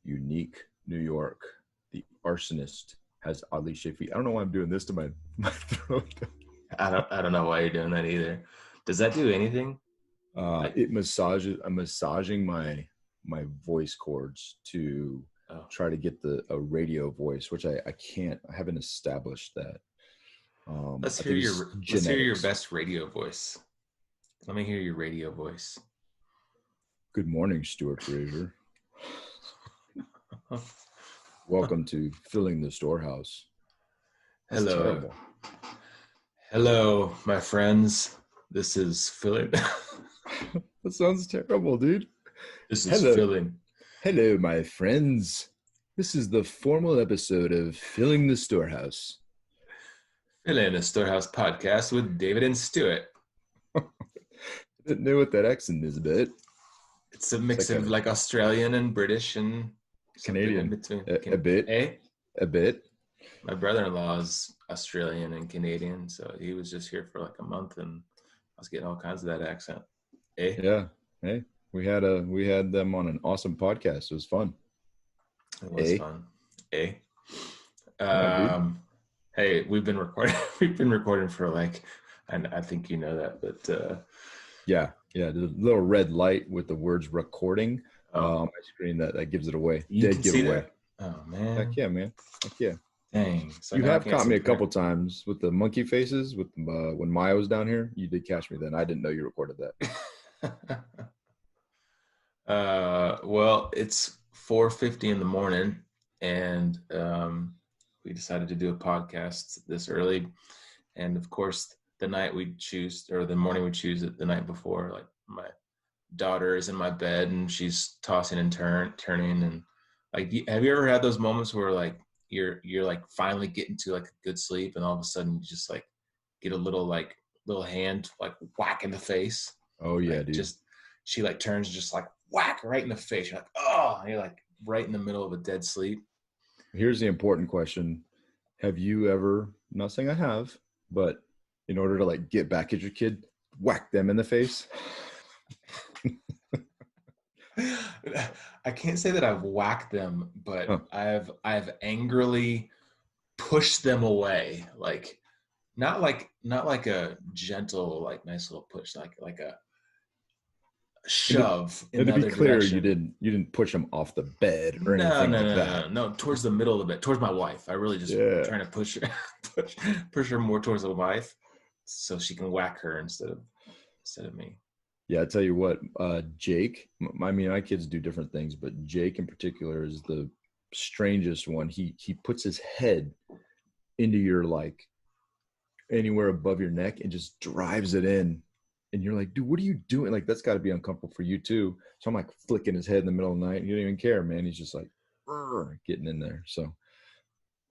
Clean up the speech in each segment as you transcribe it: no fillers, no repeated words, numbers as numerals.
Unique, New York. The arsonist has oddly shaped feet. I don't know why I'm doing this to my throat. I don't know why you're doing that either. Does that do anything? It massages. I'm massaging my voice cords to Oh, try to get a radio voice, which I can't. I haven't established that. let's I hear think it's your genetics. best radio voice. Let me hear your radio voice. Good morning, Stuart Fraser. Welcome to Filling the Storehouse. That's Hello, terrible. hello, my friends. This is filling. That sounds terrible, dude. This is Hello. filling. Hello, my friends. This is the formal episode of Filling the Storehouse. Filling the Storehouse podcast with David and Stuart. I didn't know what that accent is a bit. It's a mix of like Australian and British and Canadian. in between. A bit. Eh? A bit. My brother-in-law is Australian and Canadian, so he was just here for like a month, and I was getting all kinds of that accent. Eh? Yeah. Hey, we had them on an awesome podcast. It was fun. It was fun. Eh? Yeah, Hey, we've been recording. We've been recording for like, and I think you know that, but yeah. The little red light with the words "recording" oh, on my screen that gives it away. you Dead can giveaway. see that. Oh man! Heck yeah, man. Heck yeah. Dang! So You now I have can't caught me a compare. couple times with the monkey faces with when Maya was down here. You did catch me then. I didn't know you recorded that. Well, it's 4:50 in the morning, and we decided to do a podcast this early. And of course, the night we choose, or the morning we choose it the night before, like my daughter is in my bed and she's tossing and turning, and like, have you ever had those moments where like you're like finally getting to like a good sleep, and all of a sudden you just like get a little hand like whack in the face? Oh yeah, Like dude. just she like turns just like whack right in the face. You're like, oh, and you're like right in the middle of a dead sleep. Here's the important question. Have you ever, I'm not saying I have, but in order to like get back at your kid, whack them in the face? I can't say that I've whacked them, but Huh. I've angrily pushed them away. Like not like a gentle, like nice little push, like a shove in the To be other clear, direction. you didn't push them off the bed or No, anything no, like no, that. no, no. Towards the middle of the bed, towards my wife. I really just Yeah. trying to push her, push her more towards the wife, so she can whack her instead of me. Yeah, I tell you what, Jake, I mean, my kids do different things, but Jake in particular is the strangest one. He puts his head into your like anywhere above your neck and just drives it in. And you're like, dude, what are you doing? Like, that's got to be uncomfortable for you too. So I'm like flicking his head in the middle of the night. And you don't even care, man. He's just like getting in there. So,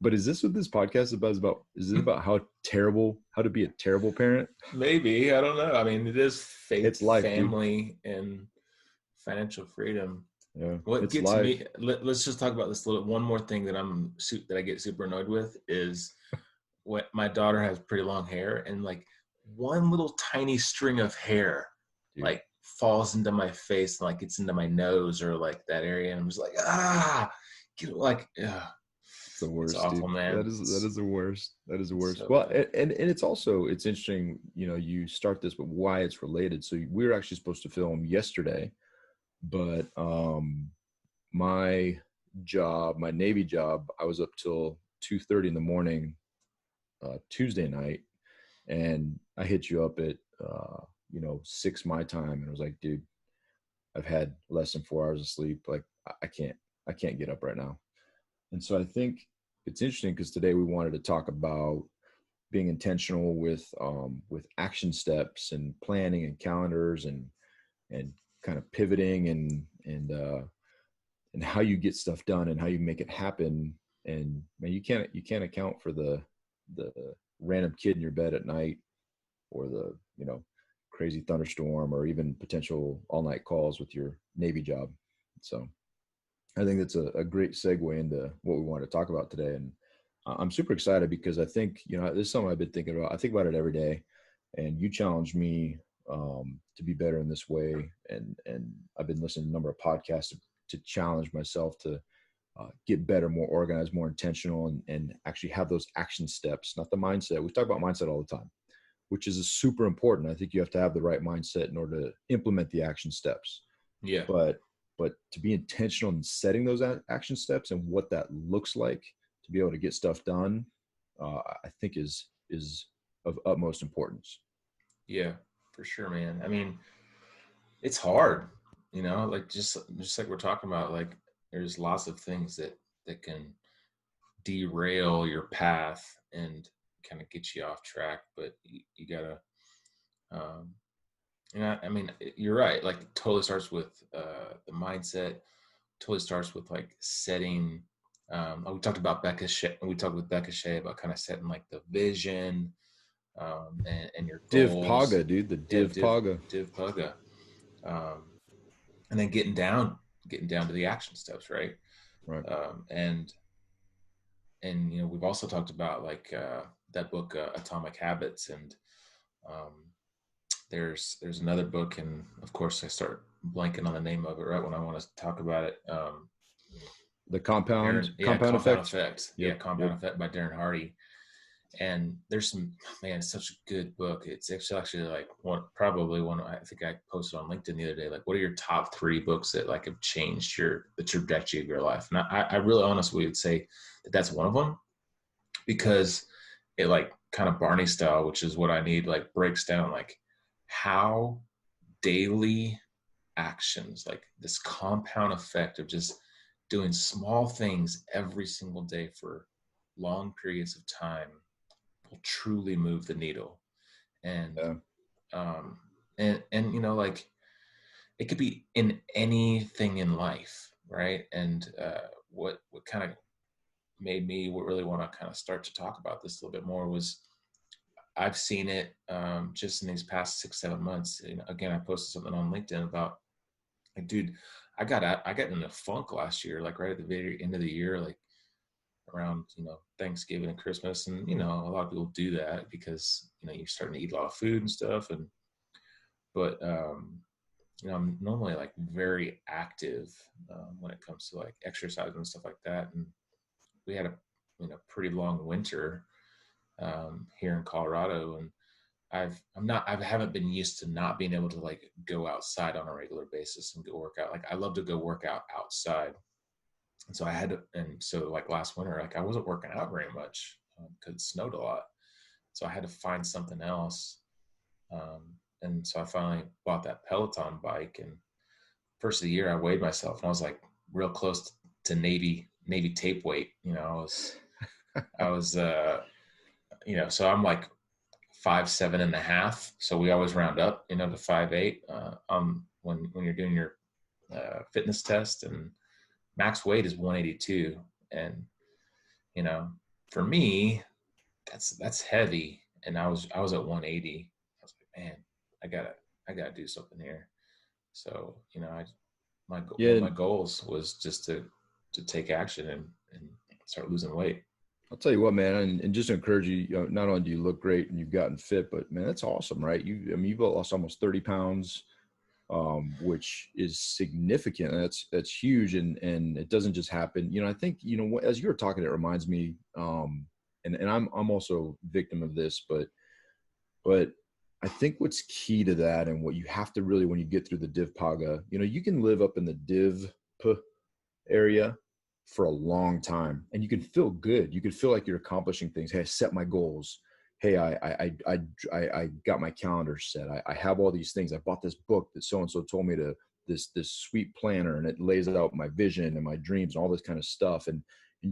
but is this what this podcast is about? Is it about how to be a terrible parent? Maybe, I don't know. I mean, it is faith, It's life, family, and financial freedom. dude. Yeah, What it's gets life. me? Let's just talk about this little. One more thing that I get super annoyed with is what my daughter has pretty long hair, and like one little tiny string of hair Dude. like falls into my face and like gets into my nose or like that area, and I'm just like, get like, It's the worst, it's awful, dude. man. That is the worst. That is the worst. So Well, bad. and it's also it's interesting. You know, you start this, but why it's related. So we were actually supposed to film yesterday, but my job, my Navy job, I was up till 2:30 in the morning Tuesday night, and I hit you up at 6 my time, and I was like, dude, I've had less than 4 hours of sleep. Like I can't get up right now. And so I think it's interesting because today we wanted to talk about being intentional with action steps and planning and calendars and kind of pivoting and how you get stuff done and how you make it happen. And man, you can't account for the random kid in your bed at night or the crazy thunderstorm or even potential all night calls with your Navy job. So I think that's a great segue into what we want to talk about today. And I'm super excited because I think, this is something I've been thinking about. I think about it every day, and you challenged me to be better in this way. And I've been listening to a number of podcasts to challenge myself to get better, more organized, more intentional, and actually have those action steps, not the mindset. We talk about mindset all the time, which is super important. I think you have to have the right mindset in order to implement the action steps. Yeah. But to be intentional in setting those action steps and what that looks like to be able to get stuff done, I think is of utmost importance. Yeah, for sure, man. I mean, it's hard, like just like we're talking about, like there's lots of things that can derail your path and kind of get you off track, but you gotta, um, I mean, you're right. Like, it totally starts with the mindset. Totally starts with like setting. We talked about Becca Shea. We talked with Becca Shea about kind of setting like the vision, and your Div goals. Paga, dude, the Yeah, Div Paga. Div Paga. And then getting down to the action steps, right? Right. And we've also talked about like that book, Atomic Habits, and there's another book, and of course I start blanking on the name of it right when I want to talk about it. The compound Effect. Yep. Compound Effect by Darren Hardy. And there's it's such a good book. It's actually like probably one I think I posted on LinkedIn the other day. Like, what are your top 3 books that like have changed the trajectory of your life? And I really honestly would say that that's one of them, because it, like, kind of Barney style, which is what I need, like breaks down like how daily actions, like this compound effect of just doing small things every single day for long periods of time will truly move the needle. And like, it could be in anything in life, right? And what kind of made me really want to kind of start to talk about this a little bit more was I've seen it just in these past 6-7 months. Again, I posted something on LinkedIn about, like, dude, I got in a funk last year, like right at the very end of the year, like around Thanksgiving and Christmas, and a lot of people do that because you're starting to eat a lot of food and stuff, but I'm normally like very active when it comes to like exercise and stuff like that, and we had a pretty long winter here in Colorado, and I haven't been used to not being able to like go outside on a regular basis and go work out. Like, I love to go work out outside. And so like last winter, like I wasn't working out very much because it snowed a lot. So I had to find something else. And so I finally bought that Peloton bike, and first of the year I weighed myself and I was like real close to Navy tape weight. I was so I'm like 5'7.5". So we always round up, to 5'8", when you're doing your fitness test, and max weight is 182. And, for me, that's heavy. And I was at 180. I was like, man, I gotta do something here. So, one of my goals was just to take action and start losing weight. I'll tell you what, man, and just to encourage you, not only do you look great and you've gotten fit, but man, that's awesome, right? You've lost almost 30 pounds, which is significant. That's huge. And it doesn't just happen. I think, as you were talking, it reminds me, and I'm also a victim of this, but I think what's key to that, and what you have to really, when you get through the Div Paga, you can live up in the Div P area for a long time, and you can feel good. You can feel like you're accomplishing things. Hey, I set my goals. Hey, I got my calendar set. I have all these things. I bought this book that so-and-so told me to, this sweet planner, and it lays out my vision and my dreams and all this kind of stuff. And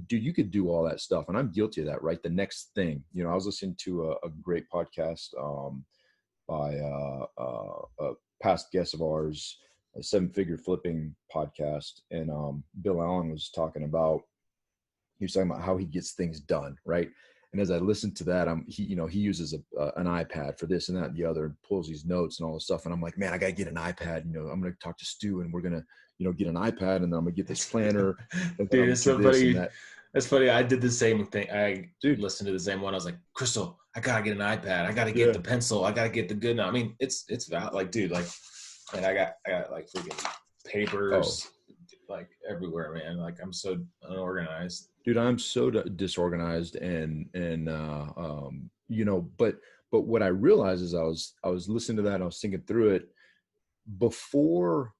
dude, you could do all that stuff. And I'm guilty of that, right? The next thing, I was listening to a great podcast by a past guest of ours, a 7-figure flipping podcast. And Bill Allen was talking about how he gets things done, right? And as I listened to that, he uses an iPad for this and that and the other, and pulls these notes and all this stuff. And I'm like, man, I got to get an iPad. I'm going to talk to Stu, and we're going to, get an iPad, and then I'm going to get this planner. Dude, it's so funny. That's funny. I did the same thing. I listened to the same one. I was like, Crystal, I got to get an iPad. I got to get the pencil. I got to get the good. I mean, it's about like, dude, like, man, I got like freaking papers. like everywhere, man. Like I'm so unorganized. Dude, I'm so disorganized you know, but what I realized is I was listening to that and I was thinking through it before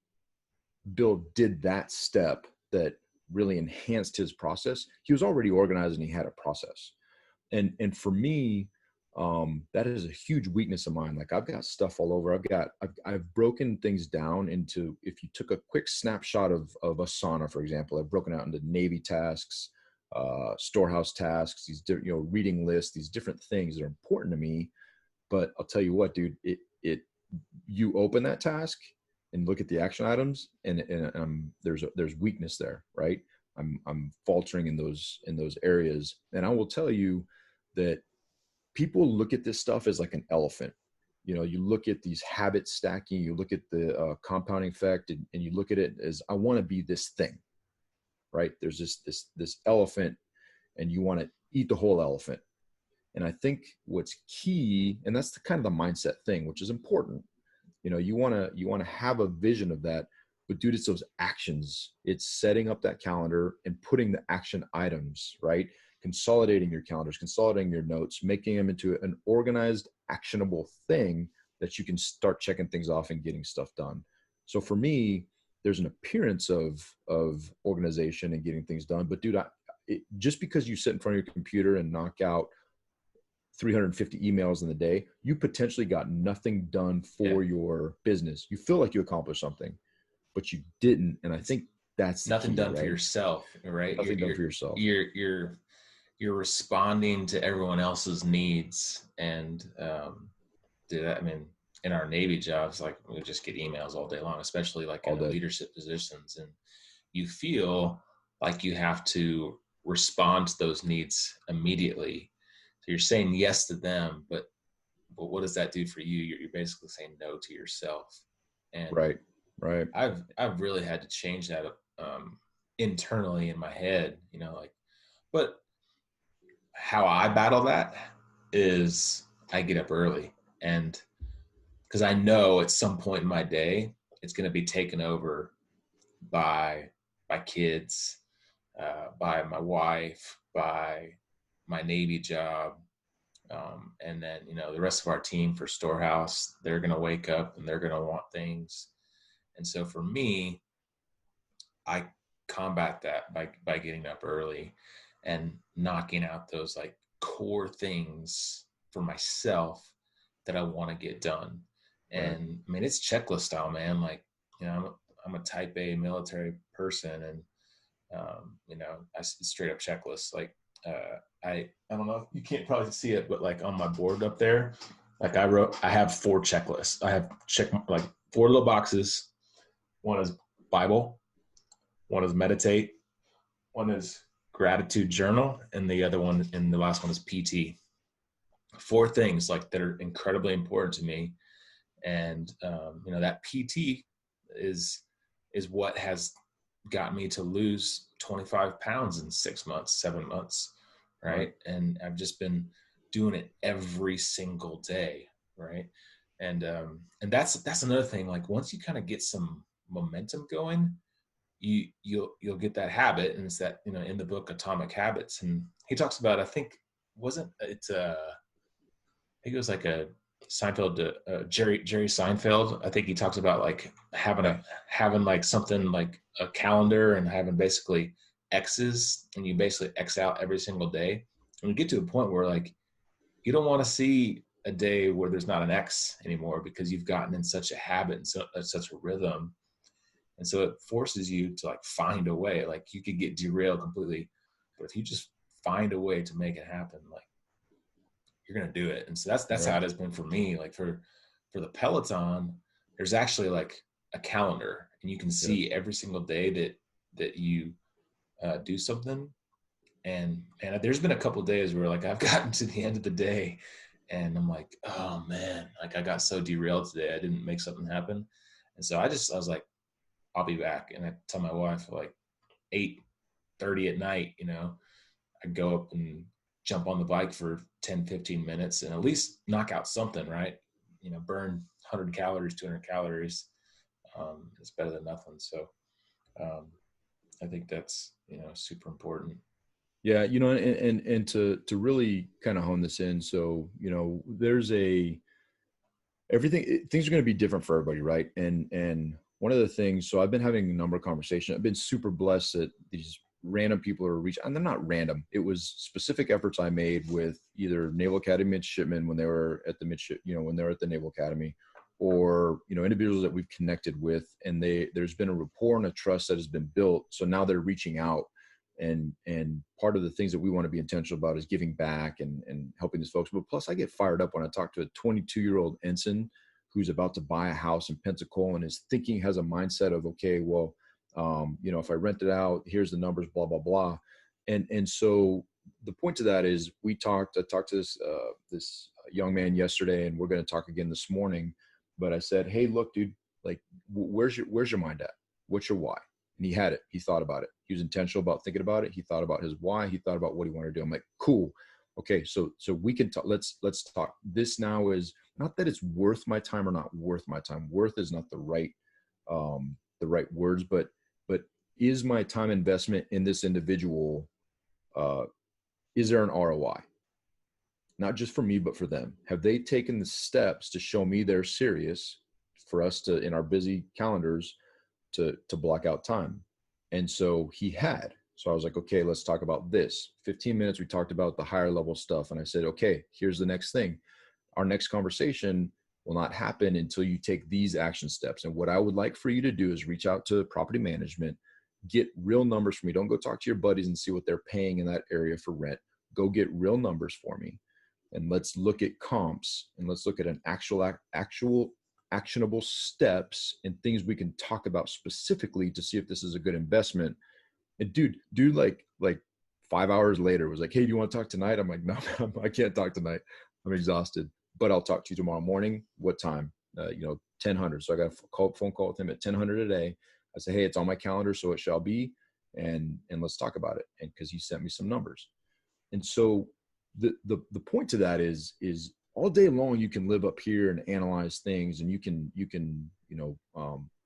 Bill did that step that really enhanced his process. He was already organized and he had a process. And for me, that is a huge weakness of mine. Like I've got stuff all over. I've broken things down into, if you took a quick snapshot of Asana, for example, I've broken out into Navy tasks, Storehouse tasks, these you know, reading lists, these different things that are important to me. But I'll tell you what, dude, you open that task and look at the action items, and there's weakness there, right? I'm faltering in those areas, and I will tell you that people look at this stuff as like an elephant. You know, you look at these habits stacking, you look at the compounding effect, and you look at it as, I want to be this thing, right? There's this elephant, and you want to eat the whole elephant. And I think what's key, and that's the kind of the mindset thing, which is important. You know, you want to have a vision of that, but dude, it's those actions. It's setting up that calendar and putting the action items, right? Consolidating your calendars, consolidating your notes, making them into an organized, actionable thing that you can start checking things off and getting stuff done. So for me, there's an appearance of organization and getting things done. But dude, just because you sit in front of your computer and knock out 350 emails in the day, you potentially got nothing done for your business. You feel like you accomplished something, but you didn't. And I think that's nothing done right? For yourself, right? Nothing done for yourself. You're responding to everyone else's needs. And dude, I mean, in our Navy jobs, like we just get emails all day long, especially like in the leadership positions, and you feel like you have to respond to those needs immediately. So you're saying yes to them, but what does that do for you? You're basically saying no to yourself. And right. I've really had to change that internally in my head, you know, like, but how I battle that is I get up early, and because I know at some point in my day it's going to be taken over by kids, by my wife, by my Navy job. And then, you know, the rest of our team for Storehouse, they're going to wake up and they're going to want things. And so for me, I combat that by getting up early and knocking out those like core things for myself that I want to get done. And right. I mean, it's checklist style, man. Like, you know, I'm a type A military person, and you know, I straight up checklist. Like, I don't know if you can't probably see it, but like on my board up there, like I have 4 checklists. I have like 4 little boxes. One is Bible, one is meditate, one is gratitude journal, and the other one, and the last one is PT. 4 things like that are incredibly important to me. And you know, that PT is what has got me to lose 25 pounds in 6 months, 7 months, right? And I've just been doing it every single day, right? And that's another thing. Like once you kind of get some momentum going, you'll get that habit. And it's that, you know, in the book Atomic Habits, and he talks about, I think it was like a Seinfeld, Jerry Seinfeld. I think he talks about like having like something like a calendar and having basically X's, and you basically X out every single day. And you get to a point where like you don't want to see a day where there's not an X anymore, because you've gotten in such a habit and such a rhythm. And so it forces you to like find a way. Like you could get derailed completely, but if you just find a way to make it happen, like you're going to do it. And so that's how it has been for me. Like for the Peloton, there's actually like a calendar, and you can see every single day that you do something. And there's been a couple of days where like I've gotten to the end of the day and I'm like, oh man, like I got so derailed today. I didn't make something happen. And so I was like, I'll be back. And I tell my wife like 8:30 at night, you know, I go up and jump on the bike for 10, 15 minutes and at least knock out something, right? You know, burn 100 calories, 200 calories. It's better than nothing. So I think that's, super important. Yeah, and to really kind of hone this in, so there's things are going to be different for everybody, right? And one of the things, so I've been having a number of conversations. I've been super blessed that these random people are reaching, and they're not random. It was specific efforts I made with either Naval Academy midshipmen when they were at the when they were at the Naval Academy, or individuals that we've connected with, and there's been a rapport and a trust that has been built. So now they're reaching out, and part of the things that we want to be intentional about is giving back and helping these folks. But plus, I get fired up when I talk to a 22-year-old ensign who's about to buy a house in Pensacola and is thinking, has a mindset of, okay, well, if I rent it out, here's the numbers, blah, blah, blah. And so the point to that is I talked to this young man yesterday, and we're going to talk again this morning. But I said, hey, look, dude, like, where's your mind at? What's your why? And he had it. He thought about it. He was intentional about thinking about it. He thought about his why. He thought about what he wanted to do. I'm like, cool. Okay. So we can talk. Let's talk. This now is not that it's worth my time or not worth my time. Worth is not the right words, but is my time investment in this individual, is there an ROI? Not just for me, but for them. Have they taken the steps to show me they're serious for us to, in our busy calendars, to block out time? And so he had. So I was like, okay, let's talk about this. 15 minutes, we talked about the higher level stuff. And I said, okay, here's the next thing. Our next conversation will not happen until you take these action steps. And what I would like for you to do is reach out to property management, get real numbers for me. Don't go talk to your buddies and see what they're paying in that area for rent. Go get real numbers for me. And let's look at comps, and let's look at an actual actionable steps and things we can talk about specifically to see if this is a good investment. And dude like 5 hours later was like, hey, do you want to talk tonight? I'm like, no, I can't talk tonight. I'm exhausted, but I'll talk to you tomorrow morning. What time? 10:00. So I got a phone call with him at 10:00 a day. I said, hey, it's on my calendar, so it shall be. And let's talk about it. And cause he sent me some numbers. And so the point to that is all day long, you can live up here and analyze things, and you can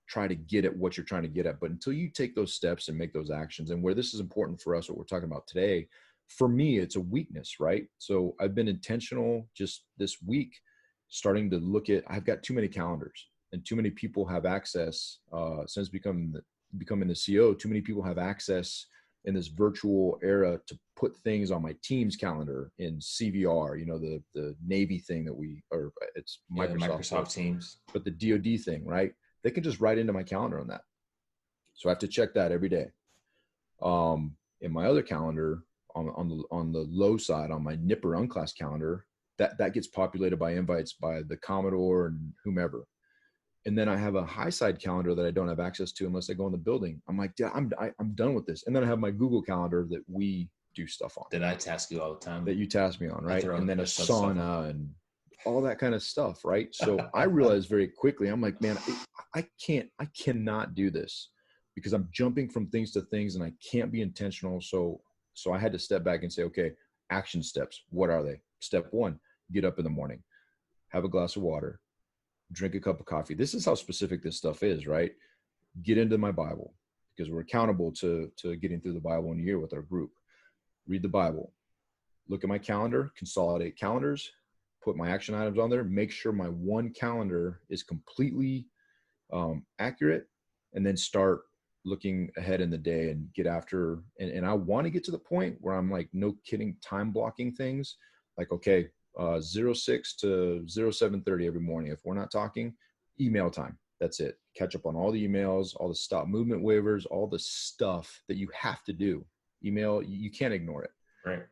try to get at what you're trying to get at. But until you take those steps and make those actions, and where this is important for us, what we're talking about today, for me, it's a weakness, right? So I've been intentional just this week, starting to look at, I've got too many calendars, and too many people have access, since becoming the CEO, too many people have access in this virtual era to put things on my team's calendar in CVR, the Navy thing it's Microsoft Teams, but the DoD thing, right? They can just write into my calendar on that. So I have to check that every day. In my other calendar, on the low side, on my Nipper unclass calendar, that gets populated by invites by the Commodore and whomever. And then I have a high side calendar that I don't have access to unless I go in the building. I'm like, yeah, I'm done with this. And then I have my Google calendar that we do stuff on. That I task you all the time. That you task me on, right? And then a sauna and all that kind of stuff, right? So I realized very quickly, I'm like, man, I cannot do this because I'm jumping from things to things and I can't be intentional. So I had to step back and say, okay, action steps. What are they? Step one, get up in the morning, have a glass of water, drink a cup of coffee. This is how specific this stuff is, right? Get into my Bible, because we're accountable to getting through the Bible in a year with our group. Read the Bible, look at my calendar, consolidate calendars, put my action items on there, make sure my one calendar is completely accurate, and then start looking ahead in the day and get after. And I want to get to the point where I'm like, no kidding, time blocking things like, okay, 06 to 07:30 every morning. If we're not talking, email time. That's it. Catch up on all the emails, all the stop movement waivers, all the stuff that you have to do. Email, you can't ignore it. Right.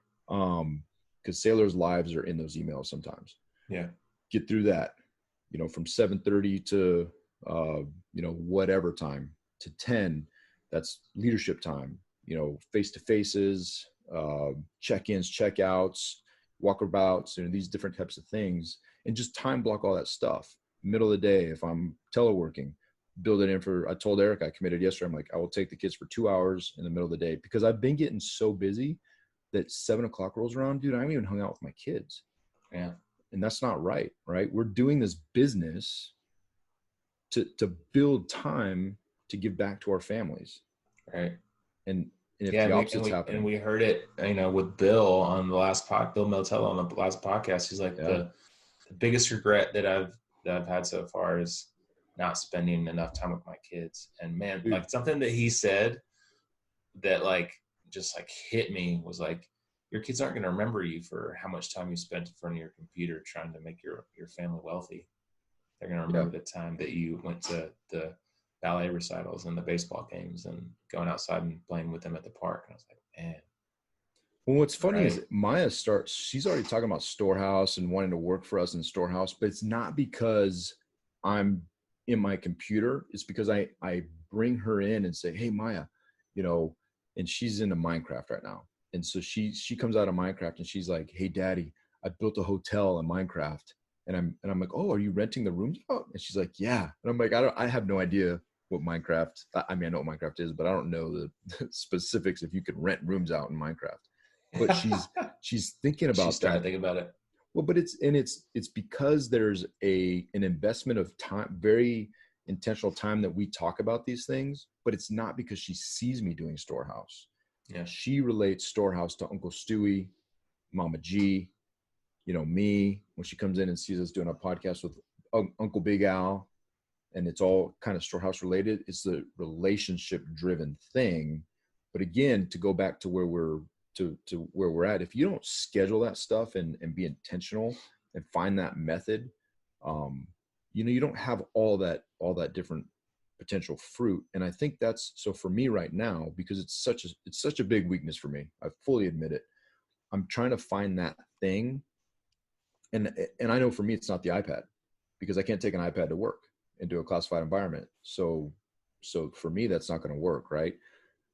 Because sailors' lives are in those emails sometimes. Yeah. Get through that, from 7:30 to, whatever time to 10, that's leadership time, face-to-faces, check-ins, check-outs, walkabouts, these different types of things, and just time block all that stuff. Middle of the day, if I'm teleworking, build it in for, I told Eric, I committed yesterday, I'm like, I will take the kids for 2 hours in the middle of the day, because I've been getting so busy that 7 o'clock rolls around, dude, I haven't even hung out with my kids. Yeah. And that's not right? We're doing this business to build time to give back to our families. Right. and if Yeah, the and we opposite's happening, we heard it, with Bill on the Bill Meltello on the last podcast. He's like yeah, the biggest regret that I've had so far is not spending enough time with my kids. And man, dude, like something that he said that like just like hit me was like, your kids aren't going to remember you for how much time you spent in front of your computer trying to make your family wealthy. They're going to yeah. remember the time that you went to the ballet recitals and the baseball games and going outside and playing with them at the park. And I was like, man, Well, what's funny is right? she's already talking about Storehouse and wanting to work for us in Storehouse, but it's not because I'm in my computer. It's because I bring her in and say, hey, Maya, you know, and she's into Minecraft right now. And so she comes out of Minecraft and she's like, hey, daddy, I built a hotel in Minecraft. And I'm like, oh, are you renting the rooms out? And she's like, yeah. And I'm like, I have no idea what Minecraft, I mean, I know what Minecraft is, but I don't know the specifics if you could rent rooms out in Minecraft. But she's thinking She's about starting to that. think about it. Well, but it's because there's an investment of time, very intentional time, that we talk about these things, but it's not because she sees me doing Storehouse. Yeah. She relates Storehouse to Uncle Stewie, Mama G, me, when she comes in and sees us doing a podcast with Uncle Big Al, and it's all kind of Storehouse related. It's the relationship driven thing. But again, to go back to where we're at, if you don't schedule that stuff and be intentional and find that method, you don't have all that different potential fruit. And I think that's so for me right now, because it's such a big weakness for me. I fully admit it. I'm trying to find that thing. And I know for me, it's not the iPad, because I can't take an iPad to work into a classified environment. So for me, that's not going to work. Right.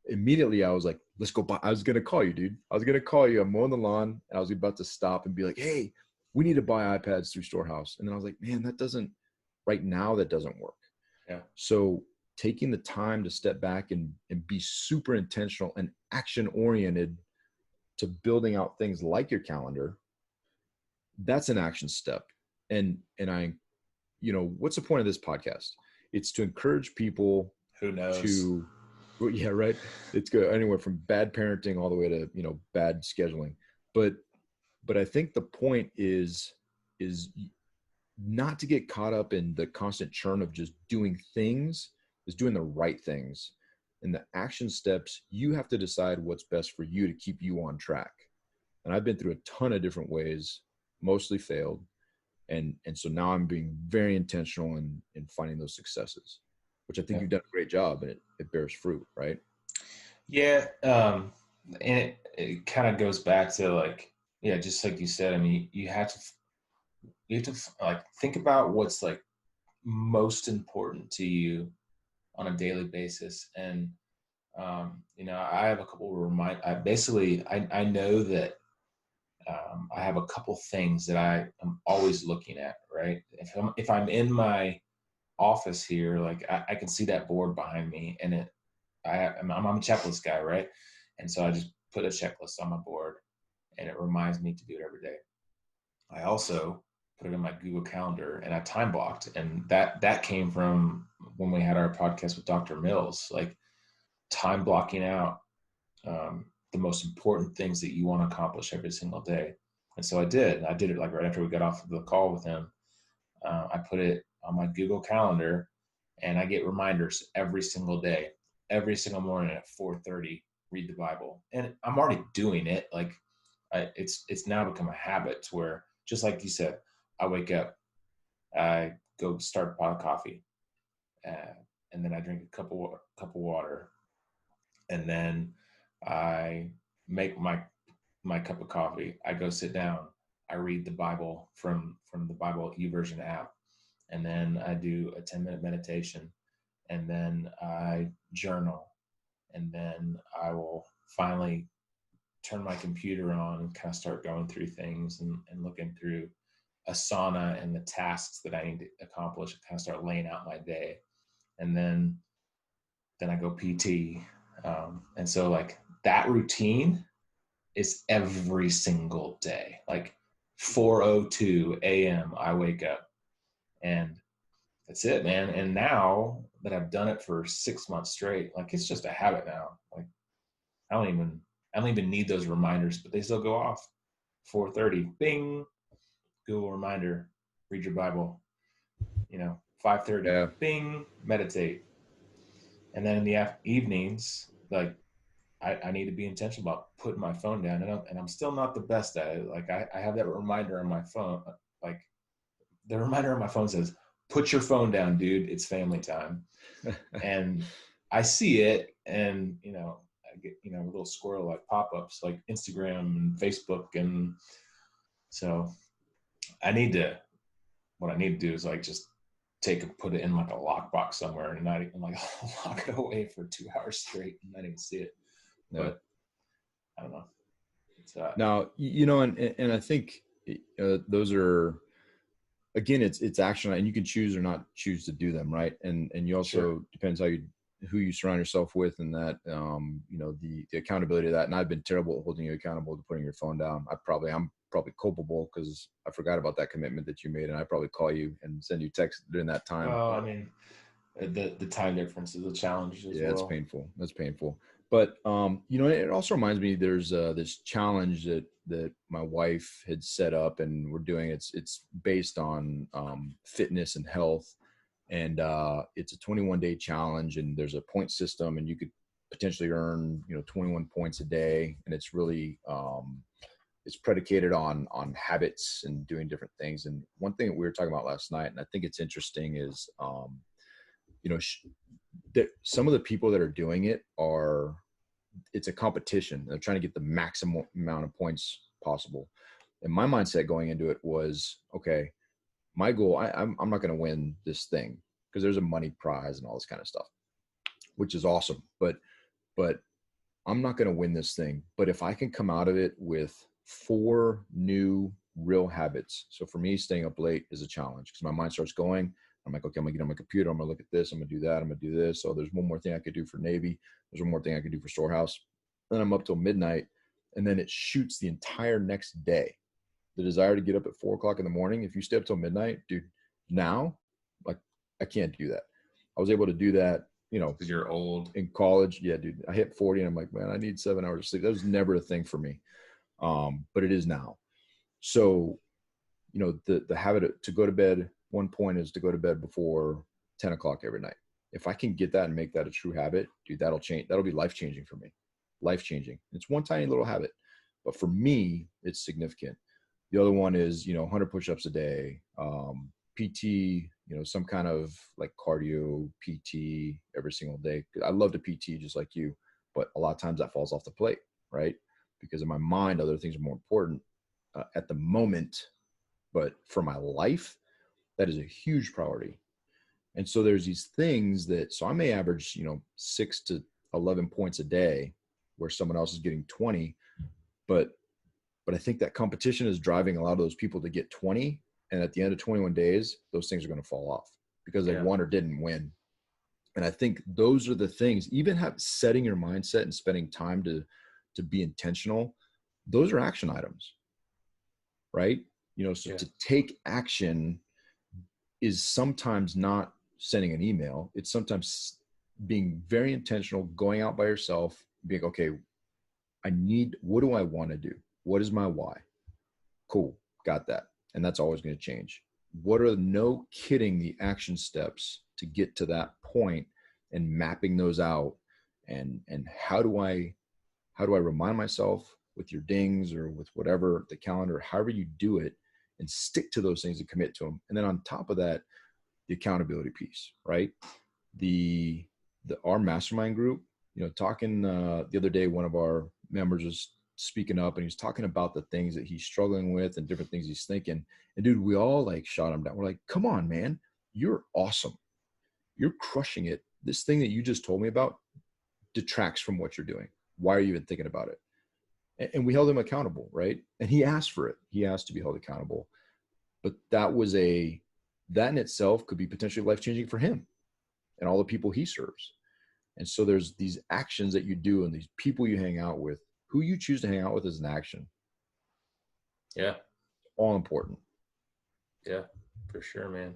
Immediately I was like, let's go buy. I was going to call you, dude. I was going to call you. I'm mowing the lawn and I was about to stop and be like, hey, we need to buy iPads through Storehouse. And then I was like, man, right now, that doesn't work. Yeah. So taking the time to step back and be super intentional and action oriented to building out things like your calendar, that's an action step. And what's the point of this podcast? It's to encourage people Who knows? to, well, yeah, right. It's good anywhere from bad parenting all the way to, bad scheduling. But I think the point is not to get caught up in the constant churn of just doing things, is doing the right things. And the action steps, you have to decide what's best for you to keep you on track. And I've been through a ton of different ways, mostly failed. And so now I'm being very intentional in finding those successes, which I think Yeah. you've done a great job, and it bears fruit, right? Yeah. And it kind of goes back to like, yeah, just like you said, I mean, you have to like think about what's like most important to you on a daily basis. And, I have a couple of I know that I have a couple things that I am always looking at, right? If I'm in my office here, like I can see that board behind me, and I'm a checklist guy, right? And so I just put a checklist on my board, and it reminds me to do it every day. I also put it in my Google Calendar, and I time blocked, and that came from when we had our podcast with Dr. Mills, like time blocking out the most important things that you want to accomplish every single day. And so I did it like right after we got off of the call with him. I put it on my Google Calendar, and I get reminders every single day, every single morning at 4:30. Read the Bible, and I'm already doing it. Like it's now become a habit to where, just like you said, I wake up, I go start a pot of coffee, and then I drink a cup of water, and then I make my cup of coffee. I go sit down. I read the Bible from the Bible YouVersion app, and then I do a 10-minute meditation, and then I journal, and then I will finally turn my computer on and kind of start going through things and looking through Asana and the tasks that I need to accomplish, and kind of start laying out my day, and then I go PT, and so like that routine is every single day. Like 4:02 a.m. I wake up, and that's it, man. And now that I've done it for 6 months straight, like it's just a habit now. Like I don't even need those reminders, but they still go off. 4:30, bing, Google reminder, read your Bible. 5:30, Yeah. bing, meditate. And then in the evenings, like I need to be intentional about putting my phone down, and I'm still not the best at it. Like I have that reminder on my phone, like the reminder on my phone says, "Put your phone down, dude. It's family time." And I see it, and I get a little squirrel like pop-ups, like Instagram and Facebook, and so I need to. What I need to do is like just put it in like a lockbox somewhere, and not even like lock it away for 2 hours straight and not even see it. Yeah. But I don't know. It's Now, and I think those are, again, it's action, and you can choose or not choose to do them, right? And you also, sure. depends who you surround yourself with, and that, the accountability of that. And I've been terrible at holding you accountable to putting your phone down. I'm probably culpable because I forgot about that commitment that you made, and I probably call you and send you text during that time. Well, I mean, the time difference is a challenge as Yeah, it's well. painful. That's painful. But it also reminds me, there's this challenge that my wife had set up, and we're doing. It's based on fitness and health, and it's a 21-day challenge, and there's a point system, and you could potentially earn 21 points a day, and it's really it's predicated on habits and doing different things. And one thing that we were talking about last night, and I think it's interesting, is you know sh- that some of the people that are doing it's a competition. They're trying to get the maximum amount of points possible. And my mindset going into it was, okay, my goal, I'm not going to win this thing because there's a money prize and all this kind of stuff, which is awesome. But I'm not going to win this thing. But if I can come out of it with 4 new real habits. So for me, staying up late is a challenge because my mind starts going. I'm like, okay, I'm gonna get on my computer. I'm gonna look at this. I'm gonna do that. I'm gonna do this. So there's one more thing I could do for Navy. There's one more thing I could do for Storehouse. Then I'm up till midnight, and then it shoots the entire next day. The desire to get up at 4 o'clock in the morning. If you stay up till midnight, dude, now, like, I can't do that. I was able to do that, Because you're old. in college. Yeah, dude, I hit 40, and I'm like, man, I need 7 hours of sleep. That was never a thing for me, but it is now. So the habit to go to bed, one point is to go to bed before 10 o'clock every night. If I can get that and make that a true habit, dude, that'll change. That'll be life-changing for me. Life-changing. It's one tiny little habit, but for me, it's significant. The other one is, 100 push-ups a day, PT, some kind of like cardio PT every single day. I love to PT just like you, but a lot of times that falls off the plate, right? Because in my mind, other things are more important at the moment. But for my life, that is a huge priority. And so there's these things so I may average, 6 to 11 points a day where someone else is getting 20, but I think that competition is driving a lot of those people to get 20. And at the end of 21 days, those things are going to fall off because they won or didn't win. And I think those are the things, even setting your mindset and spending time to be intentional. Those are action items, right? So to take action is sometimes not sending an email. It's sometimes being very intentional, going out by yourself, being, okay, what do I want to do? What is my why? Cool. Got that. And that's always going to change. What are no kidding the action steps to get to that point, and mapping those out? And how do I remind myself with your dings or with whatever, the calendar, however you do it, and stick to those things and commit to them. And then on top of that, the accountability piece, right? Our mastermind group, talking the other day, one of our members was speaking up, and he was talking about the things that he's struggling with and different things he's thinking. And dude, we all like shot him down. We're like, come on, man, you're awesome. You're crushing it. This thing that you just told me about detracts from what you're doing. Why are you even thinking about it? And we held him accountable, right? And he asked for it. He asked to be held accountable. But that in itself could be potentially life-changing for him and all the people he serves. And so there's these actions that you do and these people you hang out with. Who you choose to hang out with is an action. Yeah. All important. Yeah, for sure, man.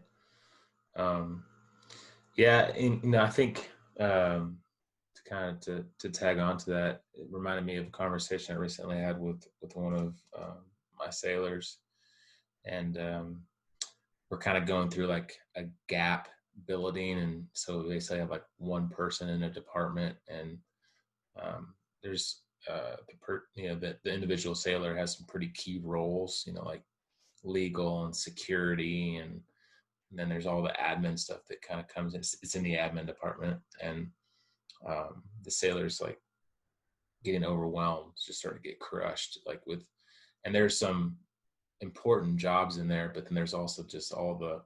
Yeah. And, I think to kind of to tag on to that, it reminded me of a conversation I recently had with one of my sailors, and we're kind of going through like a gap billeting, and so they say I have like one person in a department, and there's the individual sailor has some pretty key roles, like legal and security, and then there's all the admin stuff that kind of comes in. It's in the admin department, and the sailor's like getting overwhelmed, just starting to get crushed, like and there's some important jobs in there, but then there's also just all the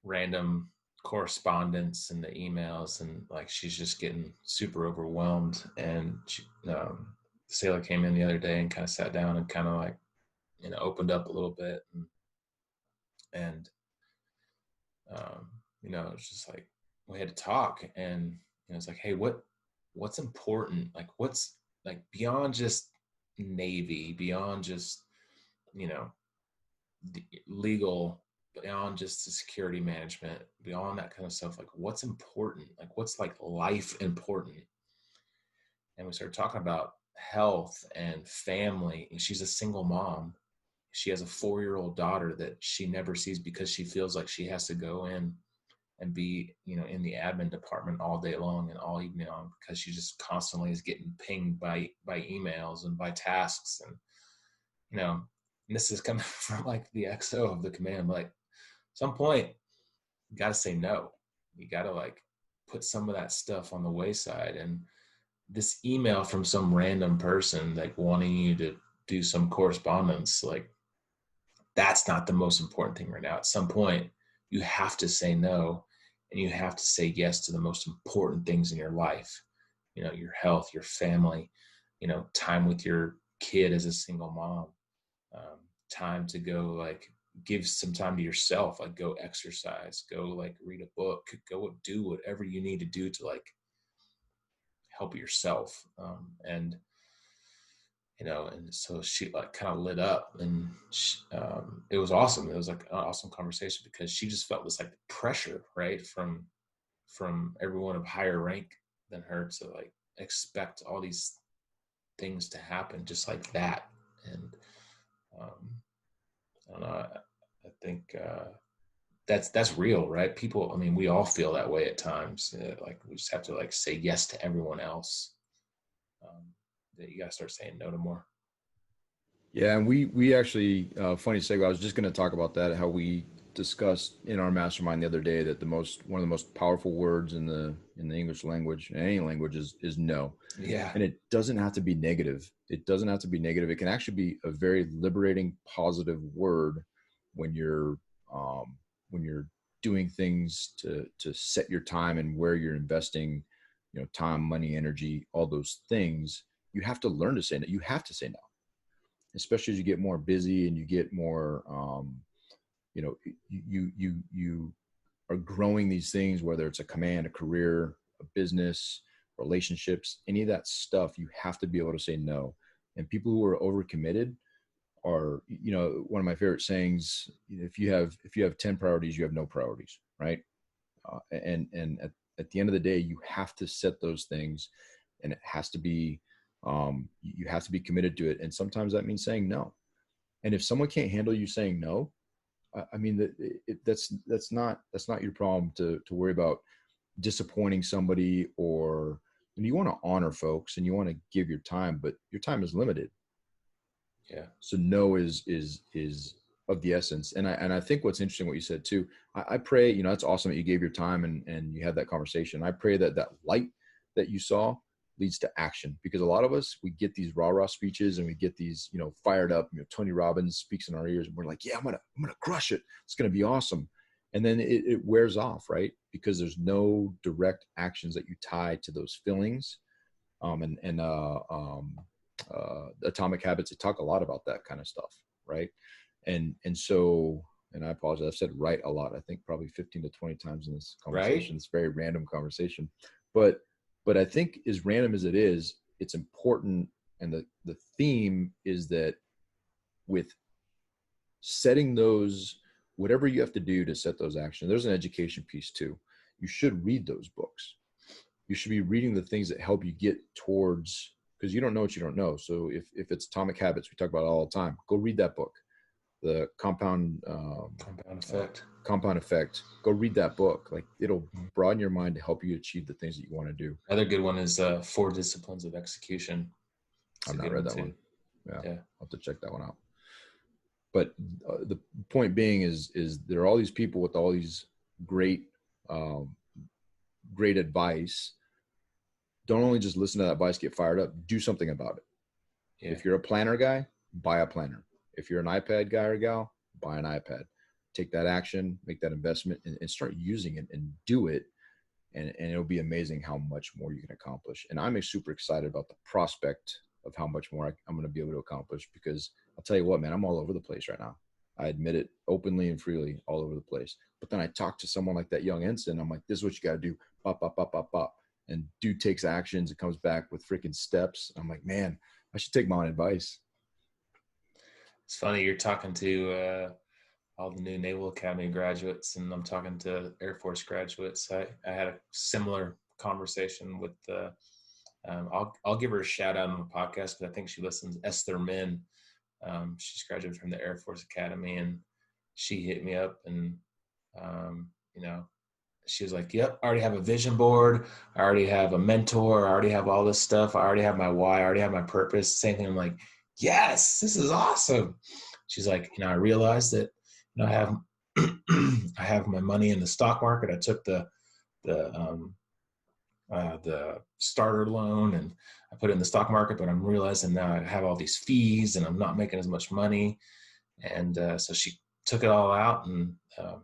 random correspondence and the emails, and like she's just getting super overwhelmed. And the sailor came in the other day and kind of sat down and kind of like opened up a little bit, and it's just like we had to talk, and it's like, hey, what's important, like what's like beyond just Navy, beyond just the legal, beyond just the security management, beyond that kind of stuff, like what's important, like what's like life important. And we started talking about health and family, and she's a single mom. She has a 4-year-old daughter that she never sees because she feels like she has to go in and be in the admin department all day long and all evening long, because she just constantly is getting pinged by emails and by tasks. And and this is coming from like the XO of the command. Like, at some point, you got to say no. You got to like put some of that stuff on the wayside. And this email from some random person, like wanting you to do some correspondence, like that's not the most important thing right now. At some point, you have to say no, and you have to say yes to the most important things in your life. Your health, your family, time with your kid as a single mom. Time to go like give some time to yourself, like go exercise, go like read a book, go do whatever you need to do to like help yourself. And so she like kind of lit up, and it was awesome. It was like an awesome conversation, because she just felt this like pressure, right, from everyone of higher rank than her to like expect all these things to happen just like that. And I don't know. I think that's real, right? People, I mean, we all feel that way at times. Like we just have to like say yes to everyone else. That you got to start saying no to more. Yeah, and we actually funny segue. I was just going to talk about that. How we discussed in our mastermind the other day that one of the most powerful words in the English language, in any language, is no. Yeah. And it doesn't have to be negative. It doesn't have to be negative. It can actually be a very liberating, positive word when you're doing things to set your time and where you're investing, time, money, energy, all those things. You have to learn to say no. You have to say no, especially as you get more busy and you get more, you are growing these things, whether it's a command, a career, a business, relationships, any of that stuff. You have to be able to say no. And people who are overcommitted are, one of my favorite sayings, if you have 10 priorities, you have no priorities, right? And at the end of the day, you have to set those things, and it has to be, you have to be committed to it. And sometimes that means saying no. And if someone can't handle you saying no, I mean, that's not your problem to worry about disappointing somebody. Or you want to honor folks and you want to give your time, but your time is limited. Yeah. So no is of the essence. And I think what's interesting, what you said too, I pray, it's awesome that you gave your time and you had that conversation. I pray that light that you saw leads to action, because a lot of us, we get these rah-rah speeches and we get these, fired up, Tony Robbins speaks in our ears and we're like, yeah, I'm going to crush it. It's going to be awesome. And then it wears off, right? Because there's no direct actions that you tie to those feelings. Atomic Habits, they talk a lot about that kind of stuff, right? And so, and I apologize, I've said right a lot, I think probably 15 to 20 times in this conversation. Right? It's a very random conversation, but I think as random as it is, it's important. And the theme is that with setting those, whatever you have to do to set those actions, there's an education piece too. You should read those books. you should be reading the things that help you get towards, because you don't know what you don't know. So if it's Atomic Habits, we talk about it all the time, go read that book. The Compound Effect. Compound Effect. Go read that book. Like, it'll broaden your mind to help you achieve the things that you want to do. Another good one is 4 Disciplines of Execution. I've not read that one. Yeah, I'll have to check that one out. But the point being is there are all these people with all these great advice. Don't only just listen to that advice, get fired up, do something about it. Yeah. If you're a planner guy, buy a planner. If you're an iPad guy or gal, buy an iPad. Take that action, make that investment, and start using it and do it. And it'll be amazing how much more you can accomplish. And I'm super excited about the prospect of how much more I'm going to be able to accomplish, because I'll tell you what, man, I'm all over the place right now. I admit it openly and freely, all over the place. But then I talk to someone like that young Ensign. I'm like, this is what you got to do. Bop, bop, bop, bop, bop. And dude takes actions and comes back with freaking steps. I'm like, man, I should take my own advice. It's funny, you're talking to all the new Naval Academy graduates, and I'm talking to Air Force graduates. I had a similar conversation with I'll give her a shout out on the podcast, because I think she listens. Esther Min, she's graduated from the Air Force Academy, and she hit me up, and she was like, "Yep, I already have a vision board. I already have a mentor. I already have all this stuff. I already have my why. I already have my purpose." Same thing. I'm like, "Yes, this is awesome." She's like, "I realized that I have I have my money in the stock market. I took the starter loan and I put it in the stock market, but I'm realizing now I have all these fees and I'm not making as much money." And so she took it all out, and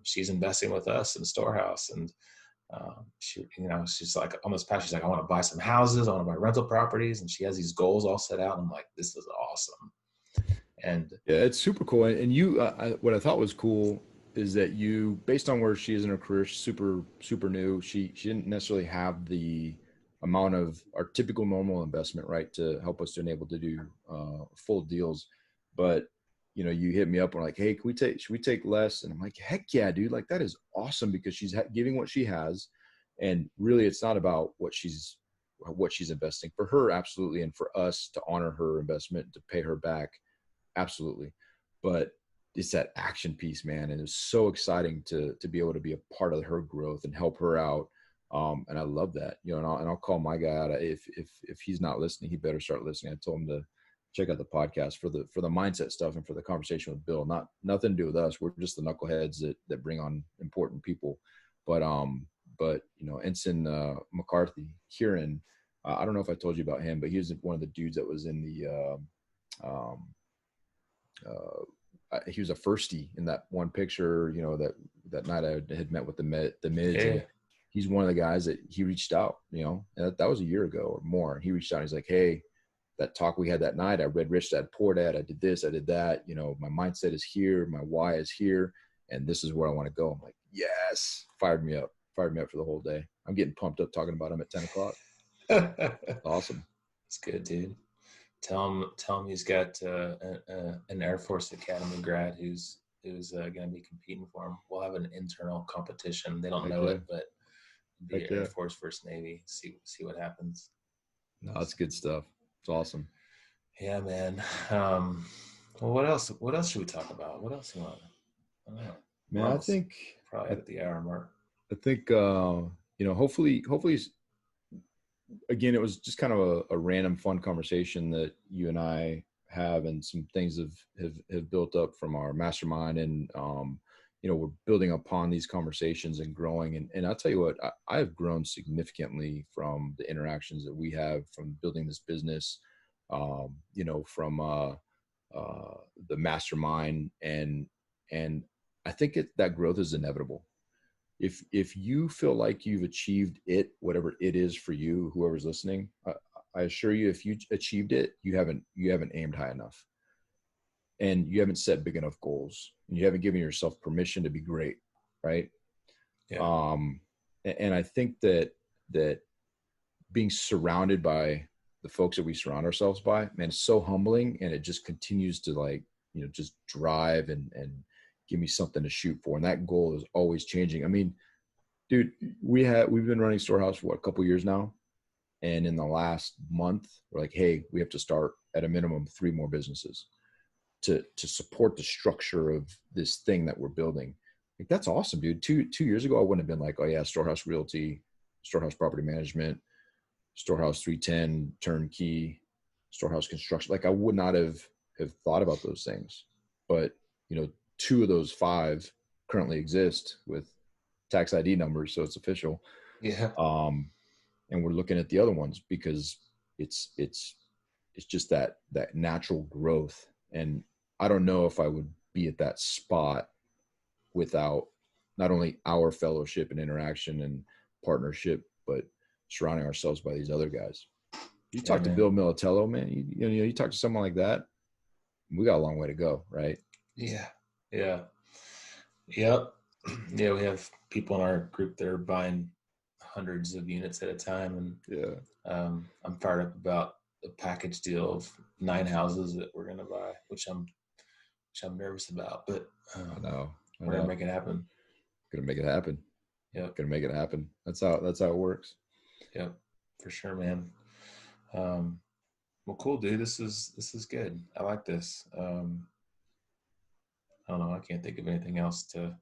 she's investing with us in Storehouse. And she's like, almost passionate. She's like, "I want to buy some houses. I want to buy rental properties." And she has these goals all set out. I'm like, this is awesome. And yeah, it's super cool. And you, what I thought was cool is that you, based on where she is in her career, she's super new. She didn't necessarily have the amount of our typical normal investment, right, to help us to enable to do full deals. But you hit me up and like, "Hey, should we take less?" And I'm like, "Heck yeah, dude. Like, that is awesome," because she's giving what she has. And really, it's not about what she's investing. For her, absolutely. And for us to honor her investment, to pay her back, absolutely. But it's that action piece, man. And it's so exciting to be able to be a part of her growth and help her out. And I love that, and I'll call my guy out. If he's not listening, he better start listening. I told him to check out the podcast for the mindset stuff and for the conversation with Bill. Nothing to do with us. We're just the knuckleheads that bring on important people. But Ensign McCarthy, Kieran, I don't know if I told you about him, but he was one of the dudes that was in the he was a firstie in that one picture, that night I had met with the mids. Yeah. He's one of the guys that he reached out, and that was a year ago or more. He reached out and he's like, "Hey, that talk we had that night, I read Rich Dad Poor Dad. I did this, I did that. My mindset is here. My why is here. And this is where I want to go." I'm like, yes, fired me up for the whole day. I'm getting pumped up talking about him at 10 o'clock. Awesome. It's good, dude. Tell him he's got an Air Force Academy grad who's going to be competing for him. We'll have an internal competition. They don't know it, but it'll be Air Force versus Navy. See what happens. No, that's good stuff. It's awesome. Yeah, man. Well, what else should we talk about? What else you want? I don't know. Man, I think probably at the hour mark. I think hopefully again, it was just kind of a random fun conversation that you and I have, and some things have built up from our mastermind, and we're building upon these conversations and growing. And I'll tell you what, I have grown significantly from the interactions that we have from building this business, from the mastermind. And I think that growth is inevitable. If you feel like you've achieved it, whatever it is for you, whoever's listening, I assure you, if you achieved it, you haven't aimed high enough. And you haven't set big enough goals. You haven't given yourself permission to be great, right? Yeah. And I think that being surrounded by the folks that we surround ourselves by, man, it's so humbling, and it just continues to just drive and give me something to shoot for. And that goal is always changing. I mean, dude, we've been running Storehouse for a couple of years now, And in the last month, we're like, hey, we have to start at a minimum 3 more businesses to support the structure of this thing that we're building. Like, that's awesome, dude. Two years ago, I wouldn't have been like, oh yeah, Storehouse Realty, Storehouse Property Management, Storehouse 310 Turnkey, Storehouse Construction. Like, I would not have thought about those things. But, 2 of those 5 currently exist with tax ID numbers, so it's official. Yeah. And we're looking at the other ones because it's just that natural growth. And I don't know if I would be at that spot without not only our fellowship and interaction and partnership, but surrounding ourselves by these other guys. You talk to Bill Militello, man, you talk to someone like that, we got a long way to go, right? Yeah. Yeah. Yep. Yeah, we have people in our group that are buying hundreds of units at a time, and yeah, I'm fired up about the package deal of 9 houses that we're going to buy, which I'm nervous about, but I know. We're gonna make it happen. Gonna make it happen. Yeah, gonna make it happen. That's how it works. Yep, for sure, man. Well, cool, dude. This is good. I like this. I don't know. I can't think of anything else to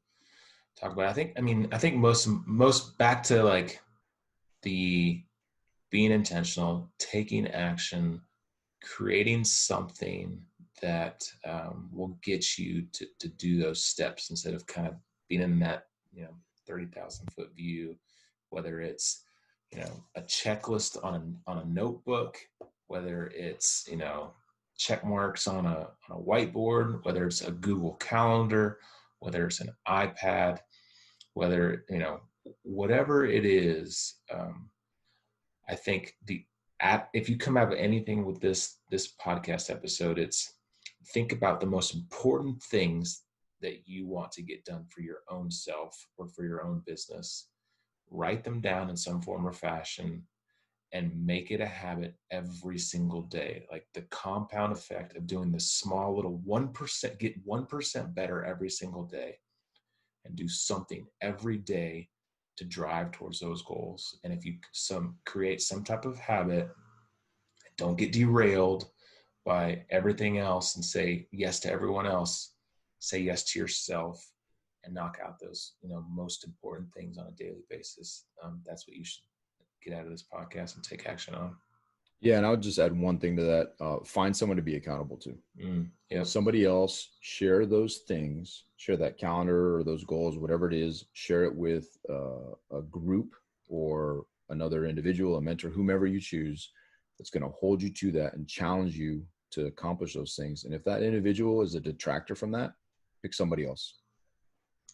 talk about. I think most back to like the being intentional, taking action, creating something that will get you to do those steps instead of kind of being in that 30,000 foot view, whether it's a checklist on a notebook, whether it's check marks on a whiteboard, whether it's a Google Calendar, whether it's an iPad, whether whatever it is. I think if you come out of anything with this podcast episode, it's think about the most important things that you want to get done for your own self or for your own business. Write them down in some form or fashion and make it a habit every single day. Like the compound effect of doing this small little 1%, get 1% better every single day and do something every day to drive towards those goals. And if you create some type of habit, don't get derailed by everything else and say yes to everyone else. Say yes to yourself and knock out those, most important things on a daily basis. That's what you should get out of this podcast and take action on. Yeah, and I would just add one thing to that. Find someone to be accountable to. Yep. Somebody else, share those things, share that calendar or those goals, whatever it is, share it with a group or another individual, a mentor, whomever you choose, that's going to hold you to that and challenge you to accomplish those things. And if that individual is a detractor from that, pick somebody else.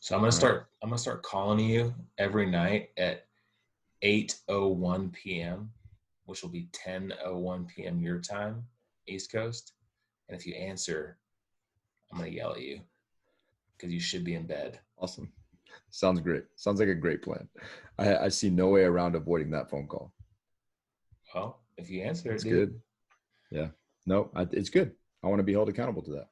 So I'm going to start calling you every night at 8:01 p.m., which will be 10:01 p.m. your time, East Coast. And if you answer, I'm going to yell at you because you should be in bed. Awesome. Sounds great. Sounds like a great plan. I see no way around avoiding that phone call. Well, if you answer, it's good. Yeah. No, it's good. I want to be held accountable to that.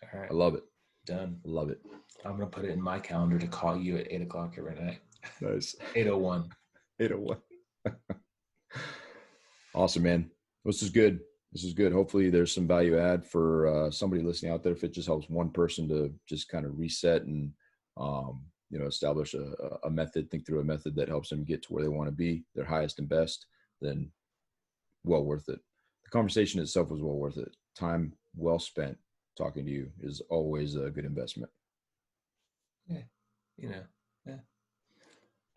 All right. I love it. Done. Love it. I'm going to put it in my calendar to call you at 8 o'clock every night. Nice. 8:01. 8:01. Awesome, man. This is good. Hopefully there's some value add for somebody listening out there. If it just helps one person to just kind of reset and, establish a method, think through a method that helps them get to where they want to be, their highest and best, then well worth it. The conversation itself was well worth it. Time well spent talking to you is always a good investment. Yeah. Yeah.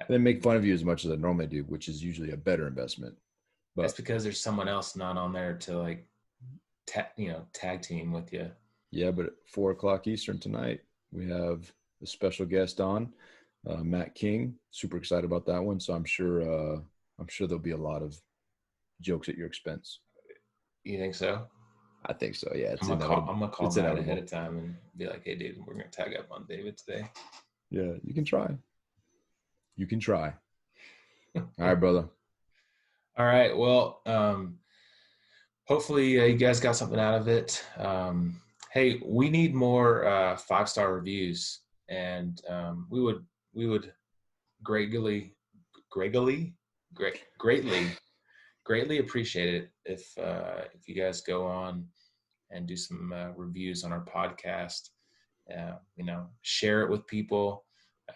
They make fun of you as much as I normally do, which is usually a better investment. But that's because there's someone else not on there to like, tag team with you. Yeah, but at 4:00 Eastern tonight, we have a special guest on, Matt King. Super excited about that one. So I'm sure there'll be a lot of jokes at your expense. You think so? I think so. Yeah, I'm gonna call Matt ahead of time and be like, "Hey, dude, we're gonna tag up on David today." Yeah, you can try. All right, brother. All right. Well, hopefully you guys got something out of it. Hey, we need more 5-star reviews, and we would greatly greatly appreciate it if you guys go on and do some reviews on our podcast. Share it with people.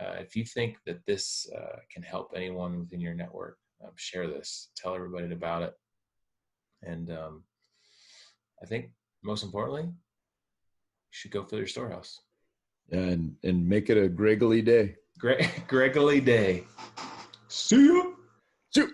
If you think that this can help anyone within your network, share this. Tell everybody about it. And I think most importantly, you should go fill your storehouse. And make it a Greggly day. Greggly day. See you. See you.